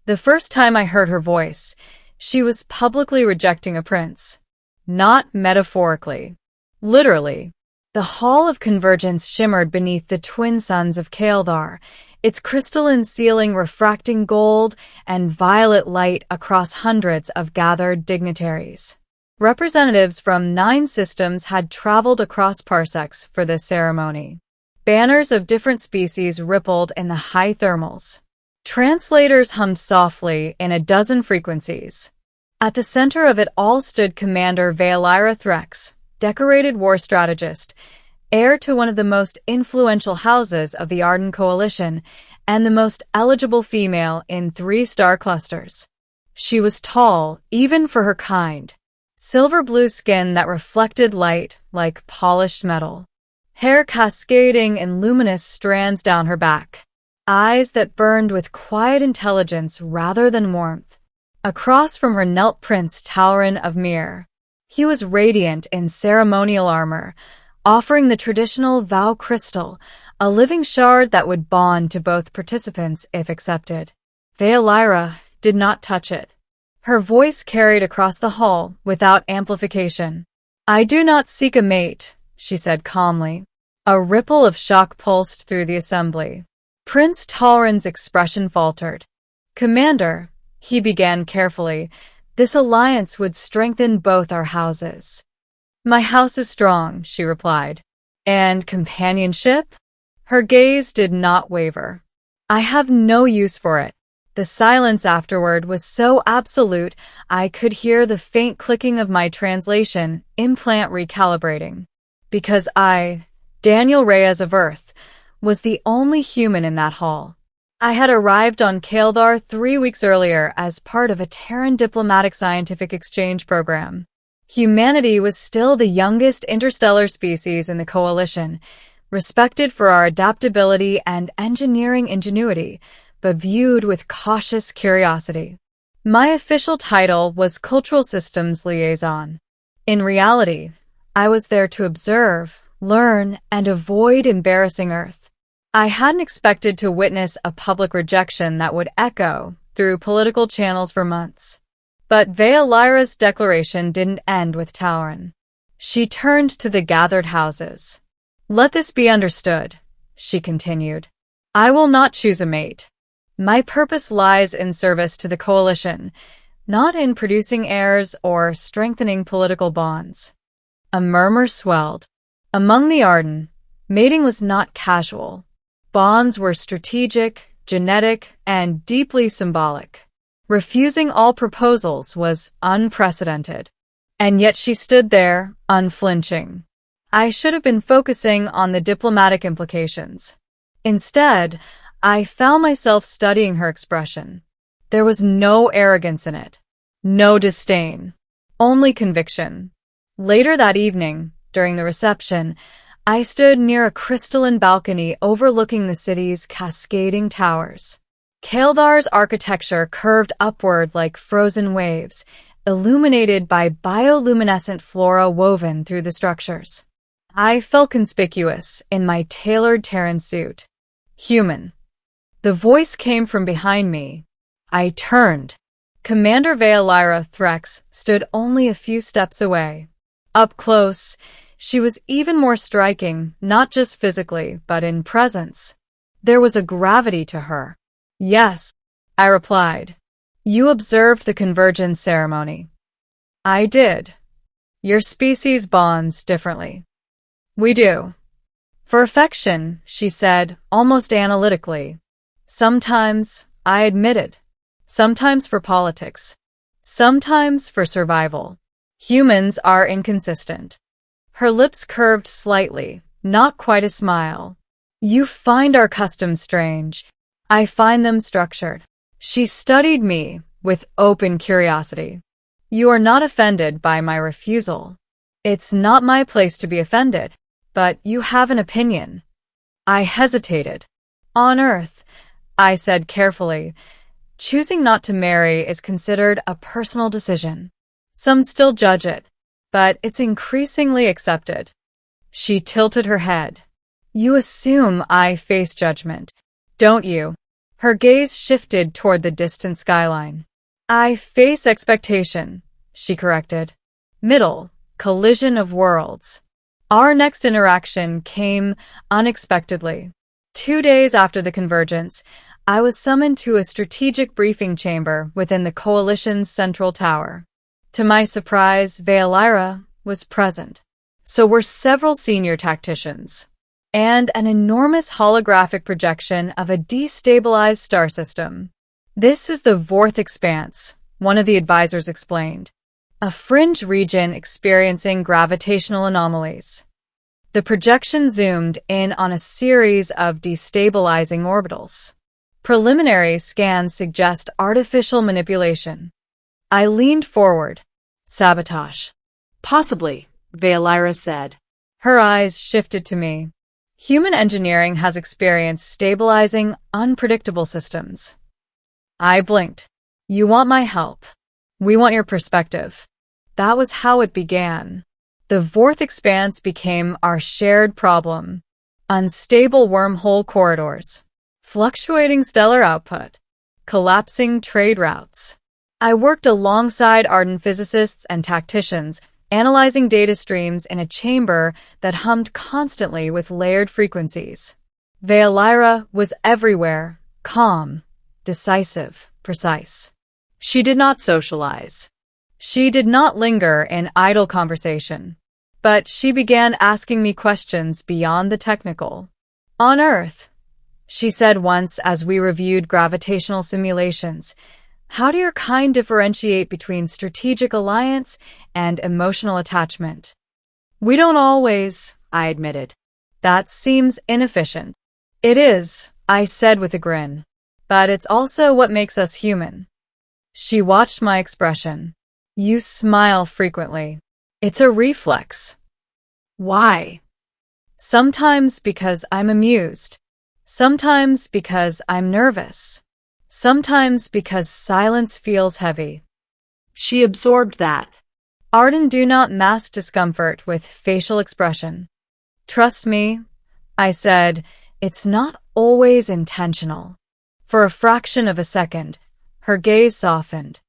The first time I heard her voice, she was publicly rejecting a prince. Not metaphorically. Literally. The Hall of Convergence shimmered beneath the twin suns of Kaeldar, its crystalline ceiling refracting gold and violet light across hundreds of gathered dignitaries. Representatives from 9 systems had traveled across parsecs for this ceremony. Banners of different species rippled in the high thermals. Translators hummed softly in a dozen frequencies. At the center of it all stood Commander Veilira Threx, decorated war strategist, heir to one of the most influential houses of the Arden Coalition, and the most eligible female in 3-star clusters. She was tall, even for her kind. Silver-blue skin that reflected light like polished metal. Hair cascading in luminous strands down her back. Eyes that burned with quiet intelligence rather than warmth. Across from her knelt Prince Taurin of Mir. He was radiant in ceremonial armor, offering the traditional vow crystal, a living shard that would bond to both participants if accepted. Veilira did not touch it. Her voice carried across the hall without amplification. "I do not seek a mate," she said calmly. A ripple of shock pulsed through the assembly. Prince Taurin's expression faltered. "Commander," he began carefully, "this alliance would strengthen both our houses." "My house is strong," she replied. "And companionship?" Her gaze did not waver. "I have no use for it." The silence afterward was so absolute I could hear the faint clicking of my translation implant recalibrating. Because I, Daniel Reyes of Earth, was the only human in that hall. I had arrived on Kaeldar 3 weeks earlier as part of a Terran diplomatic scientific exchange program. Humanity was still the youngest interstellar species in the Coalition, respected for our adaptability and engineering ingenuity, but viewed with cautious curiosity. My official title was Cultural Systems Liaison. In reality, I was there to observe, learn, and avoid embarrassing Earth. I hadn't expected to witness a public rejection that would echo through political channels for months. But Veilira's declaration didn't end with Taurin. She turned to the gathered houses. "Let this be understood," she continued. "I will not choose a mate. My purpose lies in service to the Coalition, not in producing heirs or strengthening political bonds." A murmur swelled. Among the Arden, mating was not casual. Bonds were strategic, genetic, and deeply symbolic. Refusing all proposals was unprecedented. And yet she stood there, unflinching. I should have been focusing on the diplomatic implications. Instead, I found myself studying her expression. There was no arrogance in it. No disdain. Only conviction. Later that evening, during the reception, I stood near a crystalline balcony overlooking the city's cascading towers. Kaeldar's architecture curved upward like frozen waves, illuminated by bioluminescent flora woven through the structures. I felt conspicuous in my tailored Terran suit. Human. The voice came from behind me. I turned. Commander Veilira Threx stood only a few steps away. Up close, she was even more striking, not just physically, but in presence. There was a gravity to her. "Yes," I replied. "You observed the Convergence ceremony." "I did. Your species bonds differently." "We do." "For affection," she said, almost analytically. "Sometimes," I admitted. "Sometimes for politics. Sometimes for survival. Humans are inconsistent." Her lips curved slightly, not quite a smile. "You find our customs strange. I find them structured." She studied me with open curiosity. "You are not offended by my refusal." "It's not my place to be offended, but you have an opinion." I hesitated. "On Earth," I said carefully, "choosing not to marry is considered a personal decision. Some still judge it, but it's increasingly accepted." She tilted her head. "You assume I face judgment, don't you?" Her gaze shifted toward the distant skyline. I face expectation, she corrected. Middle, collision of worlds. Our next interaction came unexpectedly. 2 days after the convergence, I was summoned to a strategic briefing chamber within the Coalition's central tower. To my surprise, Veolyra was present. So were several senior tacticians, and an enormous holographic projection of a destabilized star system. This is the fourth Expanse, one of the advisors explained. A fringe region experiencing gravitational anomalies. The projection zoomed in on a series of destabilizing orbitals. Preliminary scans suggest artificial manipulation. I leaned forward. Sabotage. Possibly, Veolyra said. Her eyes shifted to me. Human engineering has experienced stabilizing, unpredictable systems. I blinked. You want my help. We want your perspective. That was how it began. The fourth Expanse became our shared problem. Unstable wormhole corridors. Fluctuating stellar output. Collapsing trade routes. I worked alongside ardent physicists and tacticians, analyzing data streams in a chamber that hummed constantly with layered frequencies. Veolyra was everywhere, calm, decisive, precise. She did not socialize. She did not linger in idle conversation. But she began asking me questions beyond the technical. On Earth, she said once as we reviewed gravitational simulations, how do your kind differentiate between strategic alliance and emotional attachment? We don't always, I admitted. That seems inefficient. It is, I said with a grin. But it's also what makes us human. She watched my expression. You smile frequently. It's a reflex. Why? Sometimes because I'm amused. Sometimes because I'm nervous. Sometimes because silence feels heavy. She absorbed that. Arden do not mask discomfort with facial expression. Trust me, I said, it's not always intentional. For a fraction of a second, her gaze softened.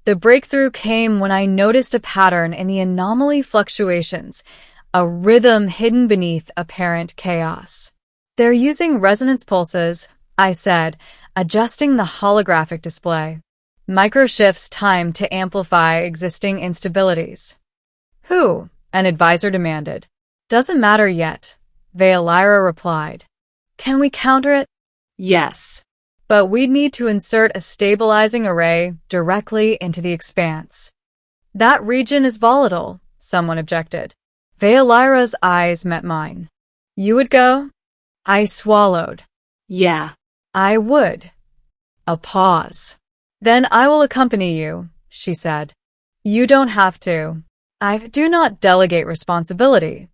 The breakthrough came when I noticed a pattern in the anomaly fluctuations, a rhythm hidden beneath apparent chaos. They're using resonance pulses, I said, adjusting the holographic display. Microshifts timed to amplify existing instabilities. Who? An advisor demanded. Doesn't matter yet, Veolyra replied. Can we counter it? Yes. But we'd need to insert a stabilizing array directly into the Expanse. That region is volatile, someone objected. Veolyra's eyes met mine. You would go? I swallowed. Yeah. I would. A pause. Then I will accompany you, she said. You don't have to. I do not delegate responsibility.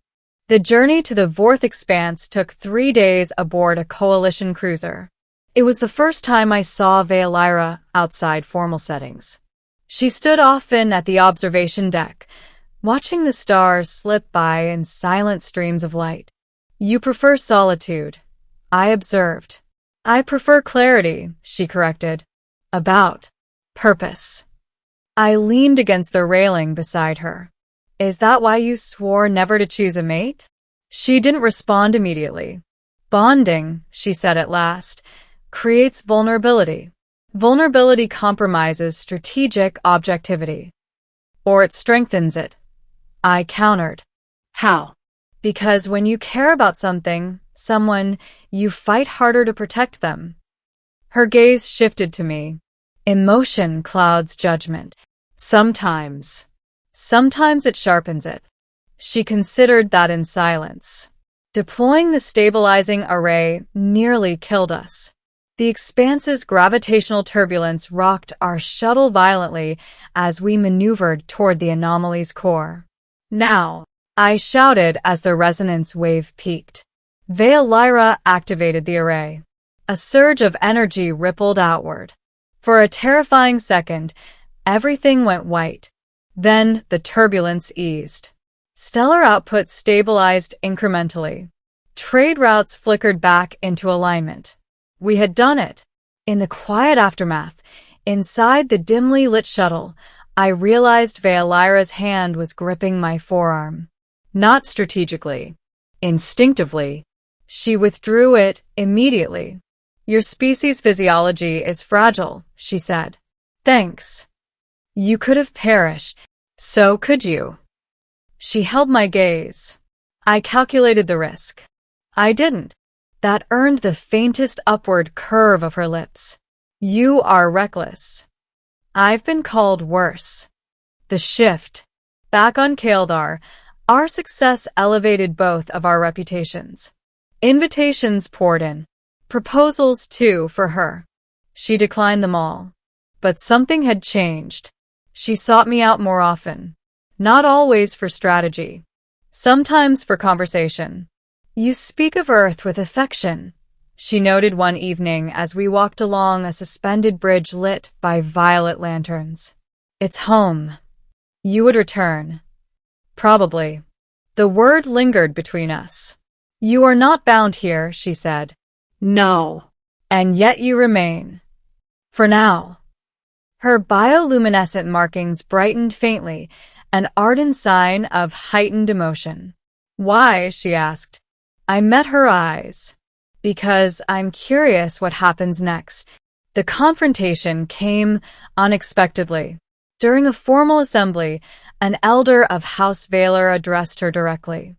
The journey to the fourth Expanse took 3 days aboard a Coalition cruiser. It was the first time I saw Veolyra outside formal settings. She stood often at the observation deck, watching the stars slip by in silent streams of light. You prefer solitude, I observed. I prefer clarity, she corrected. About purpose. I leaned against the railing beside her. Is that why you swore never to choose a mate? She didn't respond immediately. Bonding, she said at last, creates vulnerability. Vulnerability compromises strategic objectivity. Or it strengthens it. I countered. How? Because when you care about someone, you fight harder to protect them. Her gaze shifted to me. Emotion clouds judgment. Sometimes. Sometimes it sharpens it. She considered that in silence. Deploying the stabilizing array nearly killed us. The Expanse's gravitational turbulence rocked our shuttle violently as we maneuvered toward the anomaly's core. Now, I shouted as the resonance wave peaked. Veolyra activated the array. A surge of energy rippled outward. For a terrifying second, everything went white. Then the turbulence eased. Stellar output stabilized incrementally. Trade routes flickered back into alignment. We had done it. In the quiet aftermath, inside the dimly lit shuttle, I realized Veolira's hand was gripping my forearm. Not strategically. Instinctively. She withdrew it immediately. Your species' physiology is fragile, she said. Thanks. You could have perished. So could you. She held my gaze. I calculated the risk. I didn't. That earned the faintest upward curve of her lips. You are reckless. I've been called worse. The shift. Back on Kaldar, our success elevated both of our reputations. Invitations poured in. Proposals, too, for her. She declined them all. But something had changed. She sought me out more often. Not always for strategy. Sometimes for conversation. You speak of Earth with affection, she noted one evening as we walked along a suspended bridge lit by violet lanterns. It's home. You would return. Probably. The word lingered between us. You are not bound here, she said. No. And yet you remain. For now. Her bioluminescent markings brightened faintly, an ardent sign of heightened emotion. Why? She asked. I met her eyes. Because I'm curious what happens next. The confrontation came unexpectedly. During a formal assembly, an elder of House Valor addressed her directly.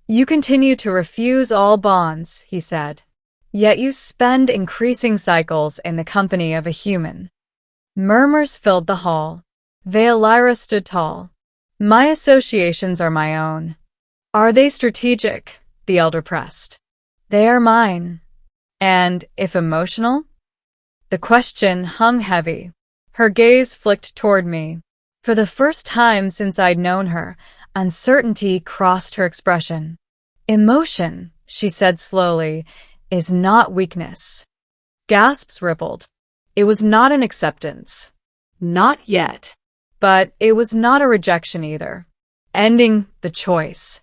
You continue to refuse all bonds, he said. Yet you spend increasing cycles in the company of a human. Murmurs filled the hall. Veolira stood tall. My associations are my own. Are they strategic? The elder pressed. They are mine. And if emotional? The question hung heavy. Her gaze flicked toward me. For the first time since I'd known her, uncertainty crossed her expression. Emotion, she said slowly, is not weakness. Gasps rippled. It was not an acceptance. Not yet. But it was not a rejection either. Ending the choice.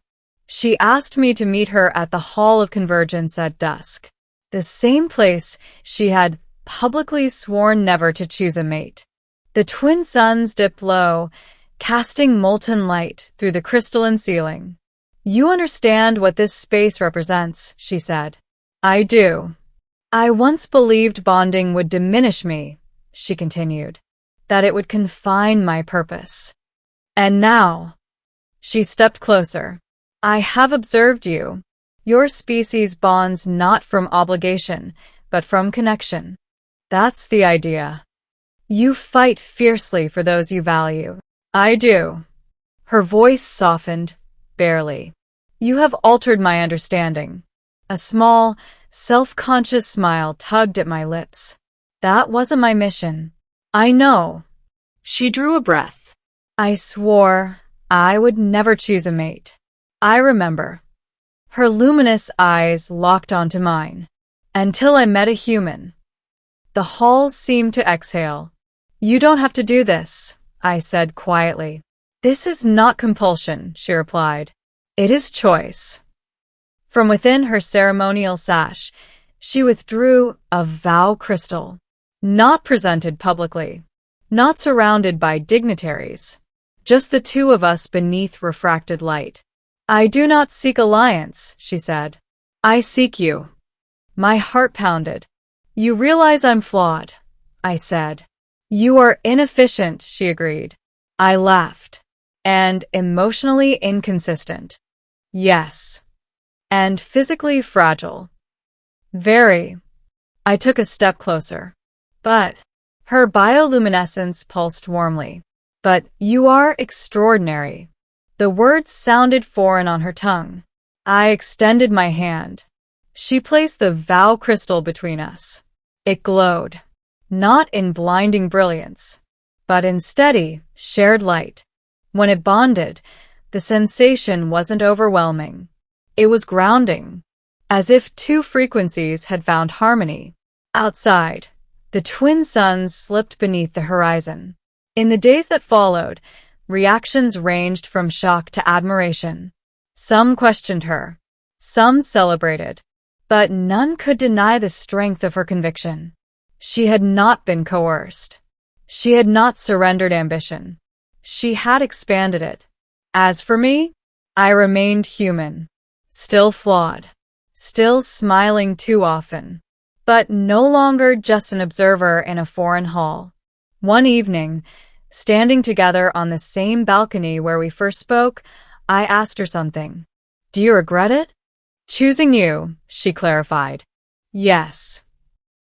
She asked me to meet her at the Hall of Convergence at dusk, the same place she had publicly sworn never to choose a mate. The twin suns dipped low, casting molten light through the crystalline ceiling. You understand what this space represents, she said. I do. I once believed bonding would diminish me, she continued, that it would confine my purpose. And now, she stepped closer. I have observed you. Your species bonds not from obligation, but from connection. That's the idea. You fight fiercely for those you value. I do. Her voice softened, barely. You have altered my understanding. A small, self-conscious smile tugged at my lips. That wasn't my mission. I know. She drew a breath. I swore I would never choose a mate. I remember. Her luminous eyes locked onto mine. Until I met a human. The halls seemed to exhale. You don't have to do this, I said quietly. This is not compulsion, she replied. It is choice. From within her ceremonial sash, she withdrew a vow crystal. Not presented publicly. Not surrounded by dignitaries. Just the two of us beneath refracted light. I do not seek alliance, she said. I seek you. My heart pounded. You realize I'm flawed, I said. You are inefficient, she agreed. I laughed. And emotionally inconsistent. Yes. And physically fragile. Very. I took a step closer. But her bioluminescence pulsed warmly. But you are extraordinary. The words sounded foreign on her tongue. I extended my hand. She placed the vow crystal between us. It glowed. Not in blinding brilliance, but in steady, shared light. When it bonded, the sensation wasn't overwhelming. It was grounding, as if two frequencies had found harmony. Outside, the twin suns slipped beneath the horizon. In the days that followed, reactions ranged from shock to admiration. Some questioned her. Some celebrated. But none could deny the strength of her conviction. She had not been coerced. She had not surrendered ambition. She had expanded it. As for me, I remained human, still flawed, still smiling too often, but no longer just an observer in a foreign hall. One evening, standing together on the same balcony where we first spoke, I asked her something. Do you regret it? Choosing you, she clarified. Yes.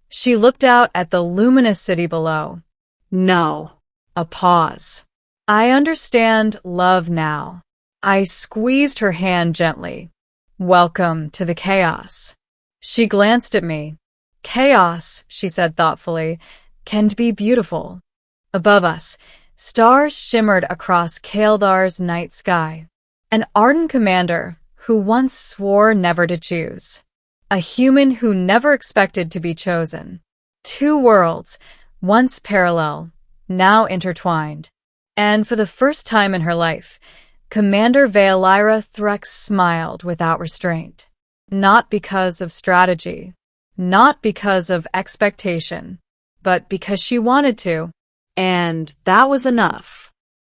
She looked out at the luminous city below. No. A pause. I understand love now. I squeezed her hand gently. Welcome to the chaos. She glanced at me. Chaos, she said thoughtfully, can be beautiful. Above us, stars shimmered across Kael'dar's night sky. An ardent commander who once swore never to choose. A human who never expected to be chosen. Two worlds, once parallel, now intertwined. And for the first time in her life, Commander Veilira Threx smiled without restraint. Not because of strategy, not because of expectation, but because she wanted to. And that was enough.